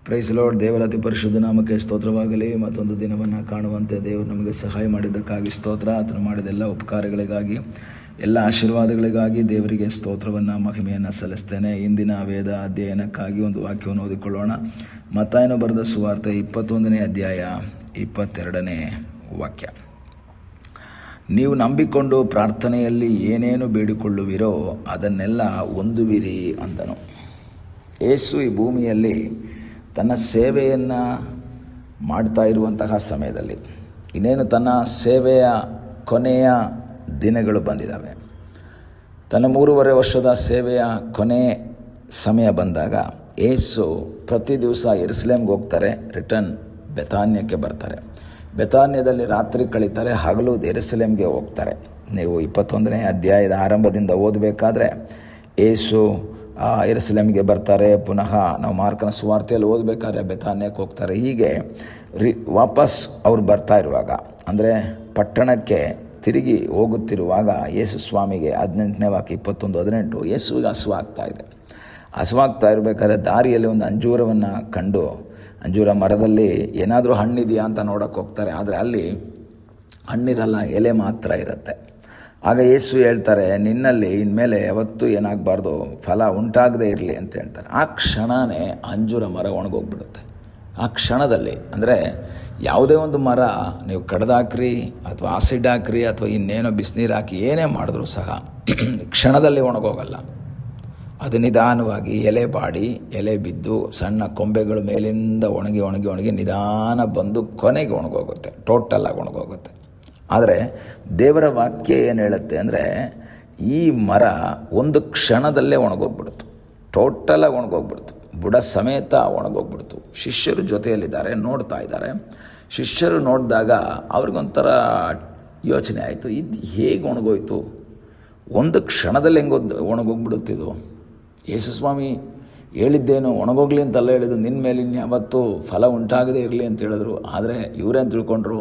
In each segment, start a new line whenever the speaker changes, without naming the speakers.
Price lord. ದೇವರ ಅತಿ ಪರಿಶುದ್ಧ ನಾಮಕ್ಕೆ ಸ್ತೋತ್ರವಾಗಲಿ. ಮತ್ತೊಂದು ದಿನವನ್ನು ಕಾಣುವಂತೆ ದೇವರು ನಮಗೆ ಸಹಾಯ ಮಾಡಿದ್ದಕ್ಕಾಗಿ ಸ್ತೋತ್ರ. ಆತನು ಮಾಡಿದ ಎಲ್ಲ ಉಪಕಾರಗಳಿಗಾಗಿ, ಎಲ್ಲ ಆಶೀರ್ವಾದಗಳಿಗಾಗಿ ದೇವರಿಗೆ ಸ್ತೋತ್ರವನ್ನು, ಮಹಿಮೆಯನ್ನು ಸಲ್ಲಿಸ್ತೇನೆ. ಇಂದಿನ ವೇದ ಅಧ್ಯಯನಕ್ಕಾಗಿ ಒಂದು ವಾಕ್ಯವನ್ನು ಓದಿಕೊಳ್ಳೋಣ. ಮತ್ತಾಯನು ಬರೆದ ಸುವಾರ್ತೆ 21ನೇ ಅಧ್ಯಾಯ 22ನೇ ವಾಕ್ಯ. ನೀವು ನಂಬಿಕೊಂಡು ಪ್ರಾರ್ಥನೆಯಲ್ಲಿ ಏನೇನು ಬೇಡಿಕೊಳ್ಳುವಿರೋ ಅದನ್ನೆಲ್ಲ ಹೊಂದುವಿರಿ ಅಂದನು. ಯೇಸು ಈ ಭೂಮಿಯಲ್ಲಿ ತನ್ನ ಸೇವೆಯನ್ನು ಮಾಡ್ತಾ ಇರುವಂತಹ ಸಮಯದಲ್ಲಿ, ಇನ್ನೇನು ತನ್ನ ಸೇವೆಯ ಕೊನೆಯ ದಿನಗಳು ಬಂದಿದ್ದಾವೆ. ತನ್ನ 3.5 ವರ್ಷದ ಸೇವೆಯ ಕೊನೆ ಸಮಯ ಬಂದಾಗ ಯೇಸು ಪ್ರತಿ ದಿವಸ ಯೆರೂಸಲೇಮ್ಗೆ ಹೋಗ್ತಾರೆ, ರಿಟರ್ನ್ ಬೆಥಾನ್ಯಕ್ಕೆ ಬರ್ತಾರೆ. ಬೆಥಾನ್ಯದಲ್ಲಿ ರಾತ್ರಿ ಕಳೀತಾರೆ, ಹಗಲು ಯೆರೂಸಲೇಮ್ಗೆ ಹೋಗ್ತಾರೆ. ನೀವು 21ನೇ ಅಧ್ಯಾಯದ ಆರಂಭದಿಂದ ಓದಬೇಕಾದ್ರೆ ಯೇಸು ಯೆರೂಸಲೇಮ್ಗೆ ಬರ್ತಾರೆ. ಪುನಃ ನಾವು ಮಾರ್ಕನ ಸುವಾರ್ತೆಯಲ್ಲಿ ಓದಬೇಕಾದ್ರೆ ಬೆಥಾನ್ಯಕ್ಕೆ ಹೋಗ್ತಾರೆ. ಹೀಗೆ ವಾಪಸ್ ಅವ್ರು ಬರ್ತಾ ಇರುವಾಗ, ಅಂದರೆ ಪಟ್ಟಣಕ್ಕೆ ತಿರುಗಿ ಹೋಗುತ್ತಿರುವಾಗ ಯೇಸು ಸ್ವಾಮಿಗೆ 18ನೇ ವಾಕ್ಯ 21:18 ಯೇಸುವಿಗೆ ಹಸುವಾಗ್ತಾ ಇದೆ. ಹಸುವಾಗ್ತಾ ಇರಬೇಕಾದ್ರೆ ದಾರಿಯಲ್ಲಿ ಒಂದು ಅಂಜೂರವನ್ನು ಕಂಡು, ಅಂಜೂರ ಮರದಲ್ಲಿ ಏನಾದರೂ ಹಣ್ಣಿದೆಯಾ ಅಂತ ನೋಡೋಕ್ಕೆ ಹೋಗ್ತಾರೆ. ಆದರೆ ಅಲ್ಲಿ ಹಣ್ಣಿರಲ್ಲ, ಎಲೆ ಮಾತ್ರ ಇರುತ್ತೆ. ಆಗ ಯೇಸು ಹೇಳ್ತಾರೆ, ನಿನ್ನಲ್ಲಿ ಇನ್ಮೇಲೆ ಯಾವತ್ತೂ ಏನಾಗಬಾರ್ದು, ಫಲ ಉಂಟಾಗದೇ ಇರಲಿ ಅಂತ ಹೇಳ್ತಾರೆ. ಆ ಕ್ಷಣವೇ ಅಂಜೂರ ಮರ ಒಣಗೋಗ್ಬಿಡುತ್ತೆ. ಆ ಕ್ಷಣದಲ್ಲಿ, ಅಂದರೆ ಯಾವುದೇ ಒಂದು ಮರ ನೀವು ಕಡ್ದಾಕ್ರಿ ಅಥವಾ ಆಸಿಡ್ ಹಾಕ್ರಿ ಅಥವಾ ಇನ್ನೇನೋ ಬಿಸಿನೀರು ಹಾಕಿ ಏನೇ ಮಾಡಿದ್ರೂ ಸಹ ಕ್ಷಣದಲ್ಲಿ ಒಣಗೋಗಲ್ಲ. ಅದು ನಿಧಾನವಾಗಿ ಎಲೆ ಬಾಡಿ, ಎಲೆ ಬಿದ್ದು, ಸಣ್ಣ ಕೊಂಬೆಗಳು ಮೇಲಿಂದ ಒಣಗಿ ನಿಧಾನ ಬಂದು ಕೊನೆಗೆ ಒಣಗೋಗುತ್ತೆ, ಟೋಟಲಾಗಿ ಒಣಗೋಗುತ್ತೆ. ಆದರೆ ದೇವರ ವಾಕ್ಯ ಏನು ಹೇಳುತ್ತೆ ಅಂದರೆ, ಈ ಮರ ಒಂದು ಕ್ಷಣದಲ್ಲೇ ಒಣಗೋಗ್ಬಿಡ್ತು, ಟೋಟಲಾಗಿ ಒಣಗೋಗ್ಬಿಡ್ತು, ಬುಡ ಸಮೇತ ಒಣಗೋಗ್ಬಿಡ್ತು. ಶಿಷ್ಯರು ಜೊತೆಯಲ್ಲಿದ್ದಾರೆ, ನೋಡ್ತಾ ಇದ್ದಾರೆ. ಶಿಷ್ಯರು ನೋಡಿದಾಗ ಅವ್ರಿಗೊಂಥರ ಯೋಚನೆ ಆಯಿತು, ಇದು ಹೇಗೆ ಒಣಗೋಯ್ತು, ಒಂದು ಕ್ಷಣದಲ್ಲಿ ಹೆಂಗೆ ಒಣಗೋಗ್ಬಿಡುತ್ತಿದ್ದು. ಯೇಸು ಸ್ವಾಮಿ ಹೇಳಿದ್ದೇನು, ಒಣಗೋಗ್ಲಿ ಅಂತೆಲ್ಲ ಹೇಳಿದ್ರು, ನಿನ್ನ ಮೇಲೆ ಇನ್ಯಾವತ್ತೂ ಫಲ ಉಂಟಾಗದೇ ಇರಲಿ ಅಂತ ಹೇಳಿದ್ರು. ಆದರೆ ಇವರೇನು ತಿಳ್ಕೊಂಡ್ರು,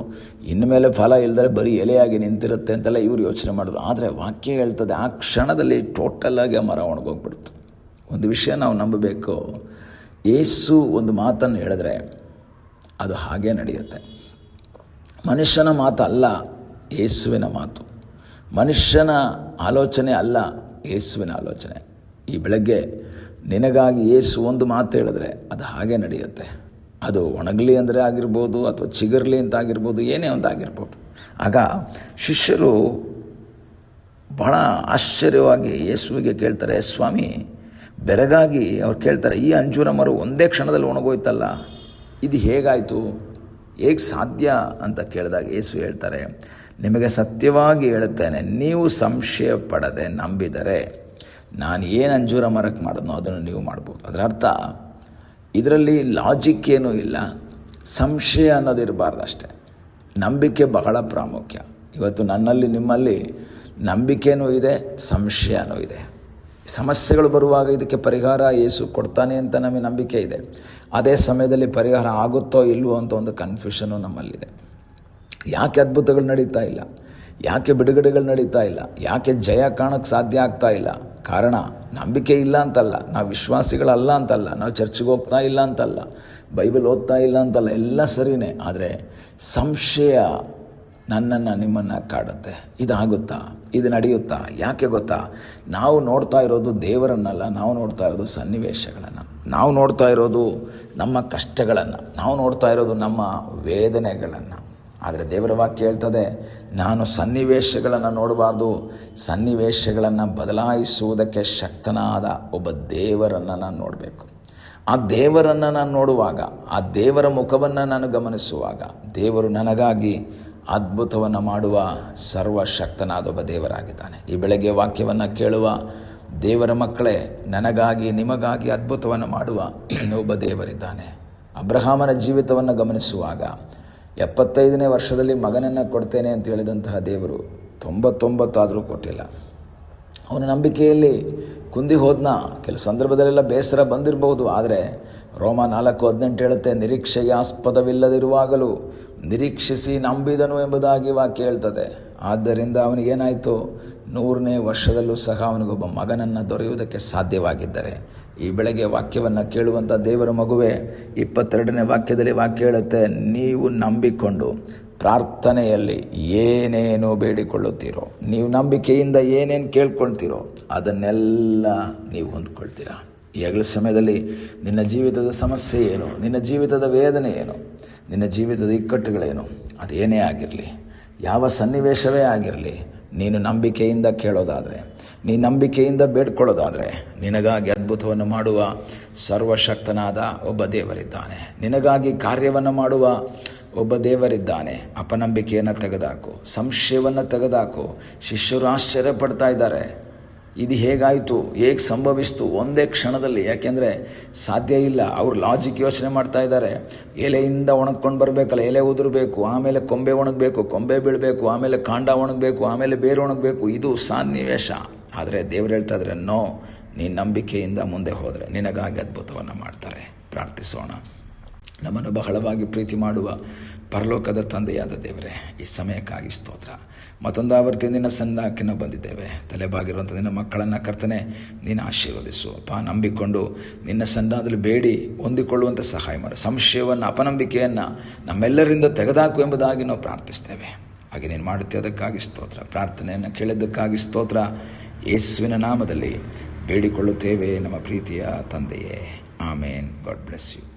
ಇನ್ಮೇಲೆ ಫಲ ಇಲ್ಲದರೆ ಬರೀ ಎಲೆಯಾಗಿ ನಿಂತಿರುತ್ತೆ ಅಂತೆಲ್ಲ ಇವ್ರು ಯೋಚನೆ ಮಾಡಿದ್ರು. ಆದರೆ ವಾಕ್ಯ ಹೇಳ್ತದೆ, ಆ ಕ್ಷಣದಲ್ಲಿ ಟೋಟಲಾಗಿ ಆ ಮರ ಒಣಗೋಗ್ಬಿಡ್ತು. ಒಂದು ವಿಷಯ ನಾವು ನಂಬಬೇಕು, ಯೇಸು ಒಂದು ಮಾತನ್ನು ಹೇಳಿದ್ರೆ ಅದು ಹಾಗೇ ನಡೆಯುತ್ತೆ. ಮನುಷ್ಯನ ಮಾತು ಅಲ್ಲ ಯೇಸುವಿನ ಮಾತು, ಮನುಷ್ಯನ ಆಲೋಚನೆ ಅಲ್ಲ ಯೇಸುವಿನ ಆಲೋಚನೆ. ಈ ಬೆಳಗ್ಗೆ ನಿನಗಾಗಿ ಯೇಸು ಒಂದು ಮಾತು ಹೇಳಿದ್ರೆ ಅದು ಹಾಗೇ ನಡೆಯುತ್ತೆ. ಅದು ಒಣಗಲಿ ಅಂದರೆ ಆಗಿರ್ಬೋದು, ಅಥವಾ ಚಿಗುರ್ಲಿ ಅಂತ ಆಗಿರ್ಬೋದು, ಏನೇ ಒಂದು ಆಗಿರ್ಬೋದು. ಆಗ ಶಿಷ್ಯರು ಬಹಳ ಆಶ್ಚರ್ಯವಾಗಿ ಯೇಸುವಿಗೆ ಕೇಳ್ತಾರೆ, ಸ್ವಾಮಿ ಬೆರಗಾಗಿ ಅವ್ರು ಕೇಳ್ತಾರೆ, ಈ ಅಂಜೂರ ಮರ ಒಂದೇ ಕ್ಷಣದಲ್ಲಿ ಒಣಗೋಯ್ತಲ್ಲ, ಇದು ಹೇಗಾಯಿತು, ಹೇಗೆ ಸಾಧ್ಯ ಅಂತ ಕೇಳಿದಾಗ ಯೇಸು ಹೇಳ್ತಾರೆ, ನಿಮಗೆ ಸತ್ಯವಾಗಿ ಹೇಳುತ್ತೇನೆ, ನೀವು ಸಂಶಯ ಪಡದೆ ನಂಬಿದರೆ ನಾನು ಏನು ಅಂಜೂರ ಮರಕ್ಕೆ ಮಾಡಿದ್ನೋ ಅದನ್ನು ನೀವು ಮಾಡ್ಬೋದು. ಅದರ ಅರ್ಥ ಇದರಲ್ಲಿ ಲಾಜಿಕ್ ಏನೂ ಇಲ್ಲ, ಸಂಶಯ ಅನ್ನೋದು ಇರಬಾರ್ದು ಅಷ್ಟೇ. ನಂಬಿಕೆ ಬಹಳ ಪ್ರಾಮುಖ್ಯ. ಇವತ್ತು ನನ್ನಲ್ಲಿ ನಿಮ್ಮಲ್ಲಿ ನಂಬಿಕೆನೂ ಇದೆ, ಸಂಶಯನೂ ಇದೆ. ಸಮಸ್ಯೆಗಳು ಬರುವಾಗ ಇದಕ್ಕೆ ಪರಿಹಾರ ಯೇಸು ಕೊಡ್ತಾನೆ ಅಂತ ನಮಗೆ ನಂಬಿಕೆ ಇದೆ. ಅದೇ ಸಮಯದಲ್ಲಿ ಪರಿಹಾರ ಆಗುತ್ತೋ ಇಲ್ವೋ ಅಂತ ಒಂದು ಕನ್ಫ್ಯೂಷನು ನಮ್ಮಲ್ಲಿದೆ. ಯಾಕೆ ಅದ್ಭುತಗಳು ನಡೀತಾ ಇಲ್ಲ, ಯಾಕೆ ಬಿಡುಗಡೆಗಳು ನಡೀತಾ ಇಲ್ಲ, ಯಾಕೆ ಜಯ ಕಾಣೋಕ್ಕೆ ಸಾಧ್ಯ ಆಗ್ತಾ ಇಲ್ಲ? ಕಾರಣ ನಂಬಿಕೆ ಇಲ್ಲ ಅಂತಲ್ಲ, ನಾವು ವಿಶ್ವಾಸಿಗಳಲ್ಲ ಅಂತಲ್ಲ, ನಾವು ಚರ್ಚ್ಗೆ ಹೋಗ್ತಾ ಇಲ್ಲ ಅಂತಲ್ಲ, ಬೈಬಲ್ ಓದ್ತಾ ಇಲ್ಲ ಅಂತಲ್ಲ, ಎಲ್ಲ ಸರಿಯೇ. ಆದರೆ ಸಂಶಯ ನನ್ನನ್ನು ನಿಮ್ಮನ್ನು ಕಾಡುತ್ತೆ. ಇದಾಗುತ್ತಾ, ಇದು ನಡೆಯುತ್ತಾ? ಯಾಕೆ ಗೊತ್ತಾ? ನಾವು ನೋಡ್ತಾ ಇರೋದು ದೇವರನ್ನಲ್ಲ, ನಾವು ನೋಡ್ತಾ ಇರೋದು ಸನ್ನಿವೇಶಗಳನ್ನು, ನಾವು ನೋಡ್ತಾ ಇರೋದು ನಮ್ಮ ಕಷ್ಟಗಳನ್ನು, ನಾವು ನೋಡ್ತಾ ಇರೋದು ನಮ್ಮ ವೇದನೆಗಳನ್ನು. ಆದರೆ ದೇವರ ವಾಕ್ಯ ಹೇಳ್ತದೆ, ನಾನು ಸನ್ನಿವೇಶಗಳನ್ನು ನೋಡಬಾರ್ದು, ಸನ್ನಿವೇಶಗಳನ್ನು ಬದಲಾಯಿಸುವುದಕ್ಕೆ ಶಕ್ತನಾದ ಒಬ್ಬ ದೇವರನ್ನು ನಾನು ನೋಡಬೇಕು. ಆ ದೇವರನ್ನು ನಾನು ನೋಡುವಾಗ, ಆ ದೇವರ ಮುಖವನ್ನು ನಾನು ಗಮನಿಸುವಾಗ, ದೇವರು ನನಗಾಗಿ ಅದ್ಭುತವನ್ನು ಮಾಡುವ ಸರ್ವಶಕ್ತನಾದ ಒಬ್ಬ ದೇವರಾಗಿದ್ದಾನೆ. ಈ ಬೆಳಗ್ಗೆ ವಾಕ್ಯವನ್ನು ಕೇಳುವ ದೇವರ ಮಕ್ಕಳೇ, ನನಗಾಗಿ ನಿಮಗಾಗಿ ಅದ್ಭುತವನ್ನು ಮಾಡುವ ಒಬ್ಬ ದೇವರಿದ್ದಾನೆ. ಅಬ್ರಹಾಮನ ಜೀವಿತವನ್ನು ಗಮನಿಸುವಾಗ 75ನೇ ವರ್ಷದಲ್ಲಿ ಮಗನನ್ನು ಕೊಡ್ತೇನೆ ಅಂತ ಹೇಳಿದಂತಹ ದೇವರು 99 ಆದರೂ ಕೊಟ್ಟಿಲ್ಲ. ಅವನ ನಂಬಿಕೆಯಲ್ಲಿ ಕುಂದಿ ಹೋದ್ನ. ಕೆಲವು ಸಂದರ್ಭದಲ್ಲೆಲ್ಲ ಬೇಸರ ಬಂದಿರಬಹುದು. ಆದರೆ ರೋಮ 4:18 ಹೇಳುತ್ತೆ, ನಿರೀಕ್ಷೆಗೆ ಆಸ್ಪದವಿಲ್ಲದಿರುವಾಗಲೂ ನಿರೀಕ್ಷಿಸಿ ನಂಬಿದನು ಎಂಬುದಾಗಿ ವಾಕ್ಯ ಹೇಳ್ತದೆ. ಆದ್ದರಿಂದ ಅವನಿಗೇನಾಯಿತು, 100ನೇ ವರ್ಷದಲ್ಲೂ ಸಹ ಅವನಿಗೊಬ್ಬ ಮಗನನ್ನು ದೊರೆಯುವುದಕ್ಕೆ ಸಾಧ್ಯವಾಗಿದ್ದರೆ ಈ ಬೆಳಗ್ಗೆ ವಾಕ್ಯವನ್ನು ಕೇಳುವಂಥ ದೇವರ ಮಗುವೆ, 22ನೇ ವಾಕ್ಯದಲ್ಲಿ ವಾಕ್ಯ ಹೇಳುತ್ತೆ, ನೀವು ನಂಬಿಕೊಂಡು ಪ್ರಾರ್ಥನೆಯಲ್ಲಿ ಏನೇನು ಬೇಡಿಕೊಳ್ಳುತ್ತೀರೋ, ನೀವು ನಂಬಿಕೆಯಿಂದ ಏನೇನು ಕೇಳ್ಕೊಳ್ತೀರೋ ಅದನ್ನೆಲ್ಲ ನೀವು ಹೊಂದ್ಕೊಳ್ತೀರಾ. ಈ ಹಗಲ ಸಮಯದಲ್ಲಿ ನಿನ್ನ ಜೀವಿತದ ಸಮಸ್ಯೆ ಏನು, ನಿನ್ನ ಜೀವಿತದ ವೇದನೆ ಏನು, ನಿನ್ನ ಜೀವಿತದ ಇಕ್ಕಟ್ಟುಗಳೇನು, ಅದೇನೇ ಆಗಿರಲಿ, ಯಾವ ಸನ್ನಿವೇಶವೇ ಆಗಿರಲಿ, ನೀನು ನಂಬಿಕೆಯಿಂದ ಕೇಳೋದಾದರೆ, ನೀ ನಂಬಿಕೆಯಿಂದ ಬೇಡ್ಕೊಳ್ಳೋದಾದರೆ ನಿನಗಾಗಿ ಅದ್ಭುತವನ್ನು ಮಾಡುವ ಸರ್ವಶಕ್ತನಾದ ಒಬ್ಬ ದೇವರಿದ್ದಾನೆ. ನಿನಗಾಗಿ ಕಾರ್ಯವನ್ನು ಮಾಡುವ ಒಬ್ಬ ದೇವರಿದ್ದಾನೆ. ಅಪನಂಬಿಕೆಯನ್ನು ತೆಗೆದಾಕು, ಸಂಶಯವನ್ನು ತೆಗೆದಾಕು. ಶಿಷ್ಯರು ಆಶ್ಚರ್ಯ ಪಡ್ತಾ ಇದ್ದಾರೆ, ಇದು ಹೇಗಾಯಿತು, ಹೇಗೆ ಸಂಭವಿಸ್ತು ಒಂದೇ ಕ್ಷಣದಲ್ಲಿ. ಯಾಕೆಂದರೆ ಸಾಧ್ಯ ಇಲ್ಲ. ಅವರು ಲಾಜಿಕ್ ಯೋಚನೆ ಮಾಡ್ತಾ ಇದ್ದಾರೆ. ಎಲೆಯಿಂದ ಒಣಗ್ಕೊಂಡು ಬರಬೇಕಲ್ಲ, ಎಲೆ ಉದುರಬೇಕು, ಆಮೇಲೆ ಕೊಂಬೆ ಒಣಗಬೇಕು, ಕೊಂಬೆ ಬೀಳಬೇಕು, ಆಮೇಲೆ ಕಾಂಡ ಒಣಗಬೇಕು, ಆಮೇಲೆ ಬೇರು ಒಣಗಬೇಕು. ಇದು ಸನ್ನಿವೇಶ. ಆದರೆ ದೇವರು ಹೇಳ್ತಾ ಇದ್ದಾರೆ, ನೋ, ನೀನು ನಂಬಿಕೆಯಿಂದ ಮುಂದೆ ಹೋದರೆ ನಿನಗಾಗಿ ಅದ್ಭುತವನ್ನು ಮಾಡ್ತಾರೆ. ಪ್ರಾರ್ಥಿಸೋಣ. ನಮ್ಮನ್ನು ಬಹಳವಾಗಿ ಪ್ರೀತಿ ಮಾಡುವ ಪರಲೋಕದ ತಂದೆಯಾದ ದೇವರೇ, ಈ ಸಮಯಕ್ಕಾಗಿ ಸ್ತೋತ್ರ. ಮತ್ತೊಂದು ಆವರ್ತಿ ನಿನ್ನ ಸನ್ನಕ್ಕೆ ನಾವು ಬಂದಿದ್ದೇವೆ. ತಲೆಬಾಗಿರುವಂಥ ನಿನ್ನ ಮಕ್ಕಳನ್ನು ಕರ್ತನೆ ನೀನು ಆಶೀರ್ವದಿಸು ಅಪ್ಪ. ನಂಬಿಕೊಂಡು ನಿನ್ನ ಸನ್ನಾದಲ್ಲಿ ಬೇಡಿ ಹೊಂದಿಕೊಳ್ಳುವಂಥ ಸಹಾಯ ಮಾಡು. ಸಂಶಯವನ್ನು, ಅಪನಂಬಿಕೆಯನ್ನು ನಮ್ಮೆಲ್ಲರಿಂದ ತೆಗೆದಾಕು ಎಂಬುದಾಗಿ ನಾವು ಪ್ರಾರ್ಥಿಸ್ತೇವೆ. ಹಾಗೆ ನೀನು ಮಾಡುತ್ತೆ, ಅದಕ್ಕಾಗಿ ಸ್ತೋತ್ರ. ಪ್ರಾರ್ಥನೆಯನ್ನು ಕೇಳಿದ್ದಕ್ಕಾಗಿ ಸ್ತೋತ್ರ. ಯೇಸುವಿನ ನಾಮದಲ್ಲಿ ಬೇಡಿಕೊಳ್ಳುತ್ತೇವೆ ನಮ್ಮ ಪ್ರೀತಿಯ ತಂದೆಯೇ. ಆಮೇನ್. God bless you.